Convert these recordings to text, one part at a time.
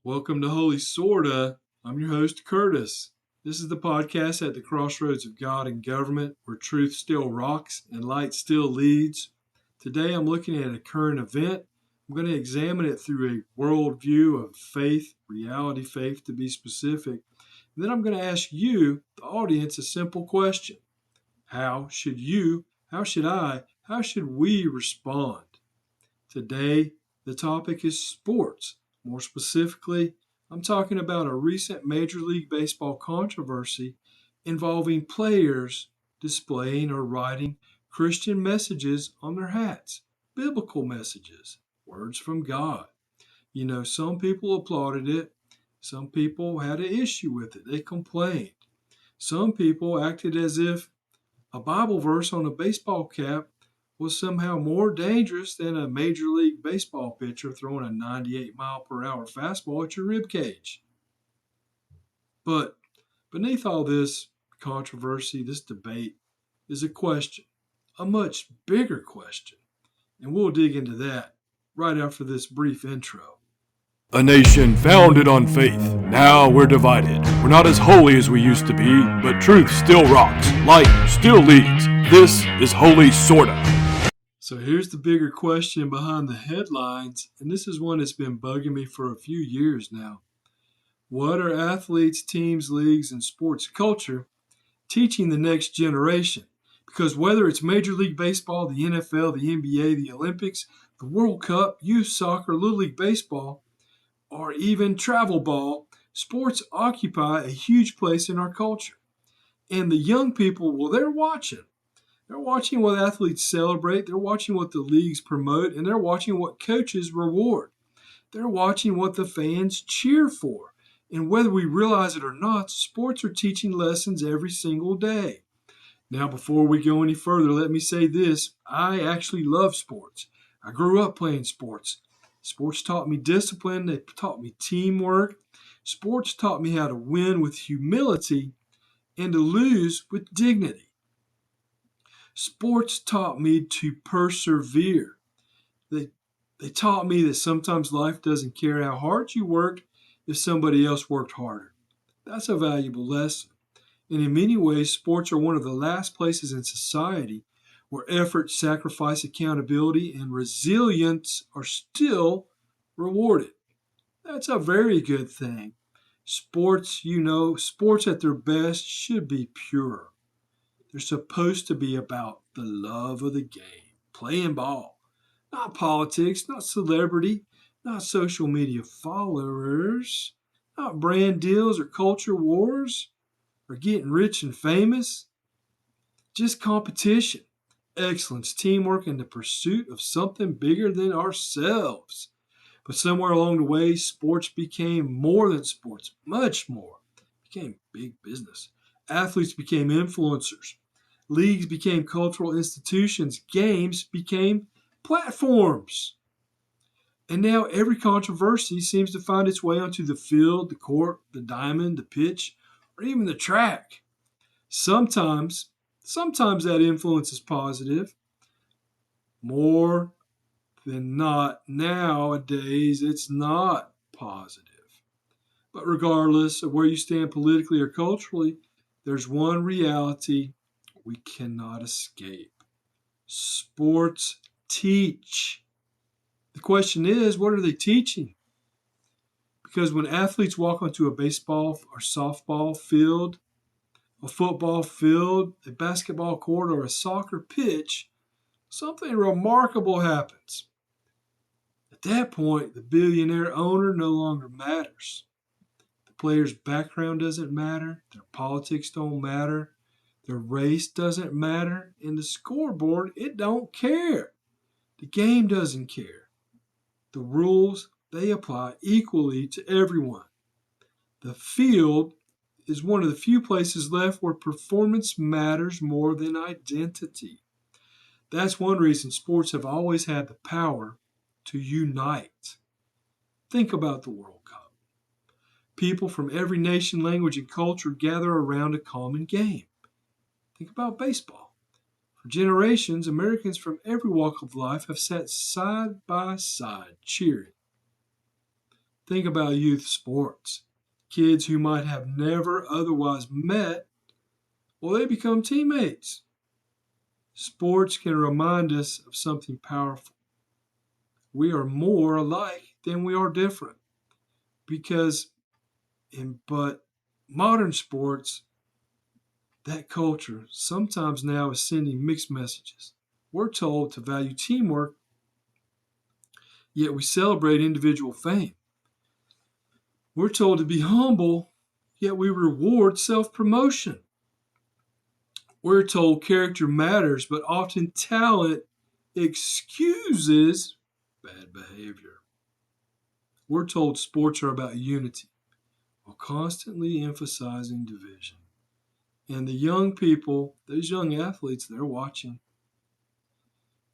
Welcome to Holy Sorta. I'm your host, Curtis. This is the podcast at the crossroads of God and government, where truth still rocks and light still leads. Today I'm looking at a current event. I'm going to examine it through a worldview of faith, reality faith to be specific. And then I'm going to ask you, the audience, a simple question. How should we respond? Today, the topic is sports. More specifically, I'm talking about a recent Major League Baseball controversy involving players displaying or writing Christian messages on their hats, biblical messages, words from God. Some people applauded it. Some people had an issue with it. They complained. Some people acted as if a Bible verse on a baseball cap was somehow more dangerous than a Major League Baseball pitcher throwing a 98-mile-per-hour fastball at your rib cage. But beneath all this controversy, this debate, is a question, a much bigger question. And we'll dig into that right after this brief intro. A nation founded on faith. Now we're divided. We're not as holy as we used to be, but truth still rocks. Light still leads. This is Holy Sorta. So here's the bigger question behind the headlines, and this is one that's been bugging me for a few years now. What are athletes, teams, leagues, and sports culture teaching the next generation? Because whether it's Major League Baseball, the NFL, the NBA, the Olympics, the World Cup, youth soccer, Little League Baseball, or even travel ball, sports occupy a huge place in our culture. And the young people, well, they're watching. They're watching what athletes celebrate. They're watching what the leagues promote. And they're watching what coaches reward. They're watching what the fans cheer for. And whether we realize it or not, sports are teaching lessons every single day. Now, before we go any further, let me say this. I actually love sports. I grew up playing sports. Sports taught me discipline. They taught me teamwork. Sports taught me how to win with humility and to lose with dignity. Sports taught me to persevere. They taught me that sometimes life doesn't care how hard you work if somebody else worked harder. That's a valuable lesson. And in many ways, sports are one of the last places in society where effort, sacrifice, accountability, and resilience are still rewarded. That's a very good thing. Sports at their best should be pure. They're supposed to be about the love of the game, playing ball, not politics, not celebrity, not social media followers, not brand deals or culture wars or getting rich and famous. Just competition, excellence, teamwork, and the pursuit of something bigger than ourselves. But somewhere along the way, sports became more than sports, much more. It became big business. Athletes became influencers. Leagues became cultural institutions. Games became platforms. And now every controversy seems to find its way onto the field, the court, the diamond, the pitch, or even the track. Sometimes that influence is positive. More than not, nowadays, it's not positive. But regardless of where you stand politically or culturally, there's one reality we cannot escape. Sports teach. The question is, what are they teaching? Because when athletes walk onto a baseball or softball field, a football field, a basketball court, or a soccer pitch, something remarkable happens. At that point, the billionaire owner no longer matters. The player's background doesn't matter. Their politics don't matter. Their race doesn't matter. And the scoreboard, it don't care. The game doesn't care. The rules, they apply equally to everyone. The field is one of the few places left where performance matters more than identity. That's one reason sports have always had the power to unite. Think about the World Cup. People from every nation, language, and culture gather around a common game. Think about baseball. For generations, Americans from every walk of life have sat side by side cheering. Think about youth sports. Kids who might have never otherwise met, well, they become teammates. Sports can remind us of something powerful. We are more alike than we are different. But modern sports, that culture sometimes now is sending mixed messages. We're told to value teamwork, yet we celebrate individual fame. We're told to be humble, yet we reward self-promotion. We're told character matters, but often talent excuses bad behavior. We're told sports are about unity, while constantly emphasizing division. And the young people, those young athletes, they're watching.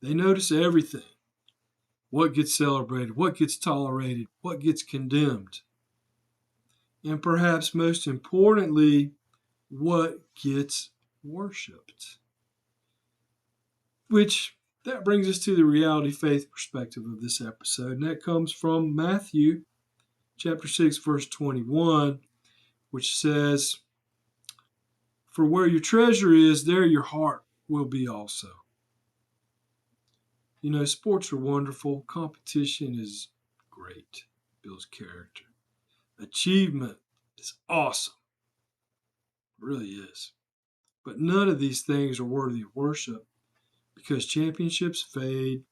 They notice everything. What gets celebrated, what gets tolerated, what gets condemned. And perhaps most importantly, what gets worshipped. Which that brings us to the reality faith perspective of this episode. And that comes from Matthew chapter 6, verse 21, which says, "For where your treasure is, there your heart will be also." You know, sports are wonderful. Competition is great. Builds character. Achievement is awesome. It really is. But none of these things are worthy of worship because championships fade,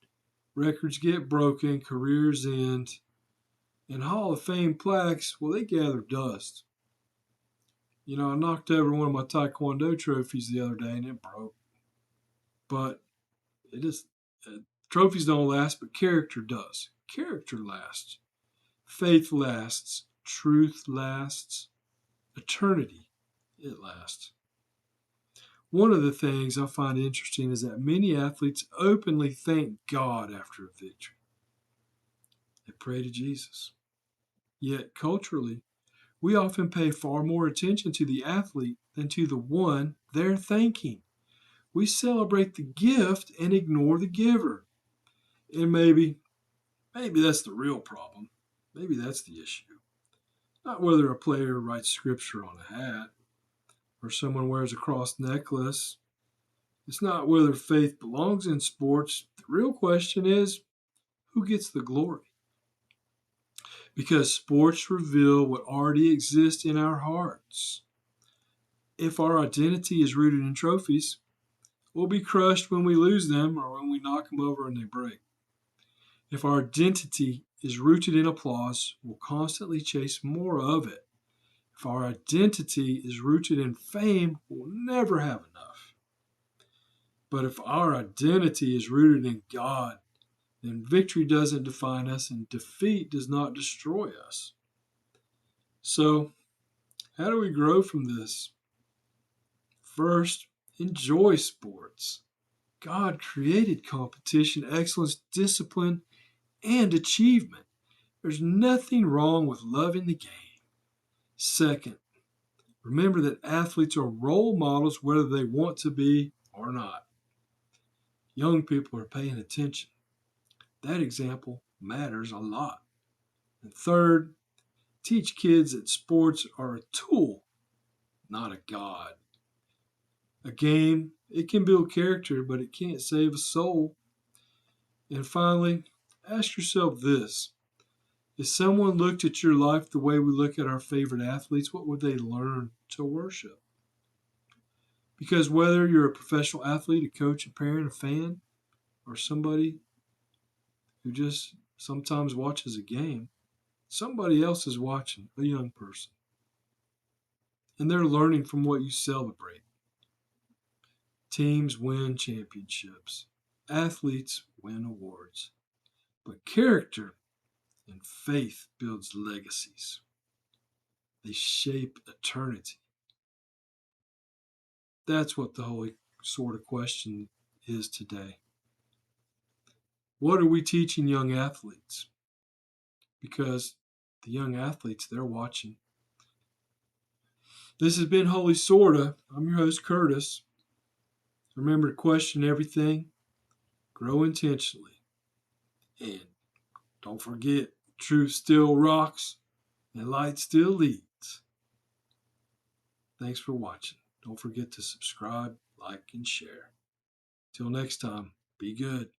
records get broken, careers end, and Hall of Fame plaques, well, they gather dust. You know, I knocked over one of my Taekwondo trophies the other day and it broke. But it is, trophies don't last, but character does. Character lasts. Faith lasts. Truth lasts. Eternity, it lasts. One of the things I find interesting is that many athletes openly thank God after a victory. They pray to Jesus. Yet culturally, we often pay far more attention to the athlete than to the one they're thanking. We celebrate the gift and ignore the giver. And maybe that's the real problem. Maybe that's the issue. Not whether a player writes scripture on a hat or someone wears a cross necklace. It's not whether faith belongs in sports. The real question is, who gets the glory? Because sports reveal what already exists in our hearts. If our identity is rooted in trophies, we'll be crushed when we lose them or when we knock them over and they break. If our identity is rooted in applause, we'll constantly chase more of it. If our identity is rooted in fame, we'll never have enough. But if our identity is rooted in God, then victory doesn't define us and defeat does not destroy us. So, how do we grow from this? First, enjoy sports. God created competition, excellence, discipline, and achievement. There's nothing wrong with loving the game. Second, remember that athletes are role models whether they want to be or not. Young people are paying attention. That example matters a lot. And third, teach kids that sports are a tool, not a god. A game, it can build character, but it can't save a soul. And finally, ask yourself this. If someone looked at your life the way we look at our favorite athletes, what would they learn to worship? Because whether you're a professional athlete, a coach, a parent, a fan, or somebody who just sometimes watches a game, somebody else is watching, a young person. And they're learning from what you celebrate. Teams win championships. Athletes win awards. But character and faith builds legacies. They shape eternity. That's what the Holy Sorta question is today. What are we teaching young athletes? Because the young athletes, they're watching. This has been Holy Sorta. I'm your host, Curtis. Remember to question everything, grow intentionally, and don't forget, Truth still rocks and light still leads. Thanks for watching. Don't forget to subscribe, like, and share. Till next time, be good.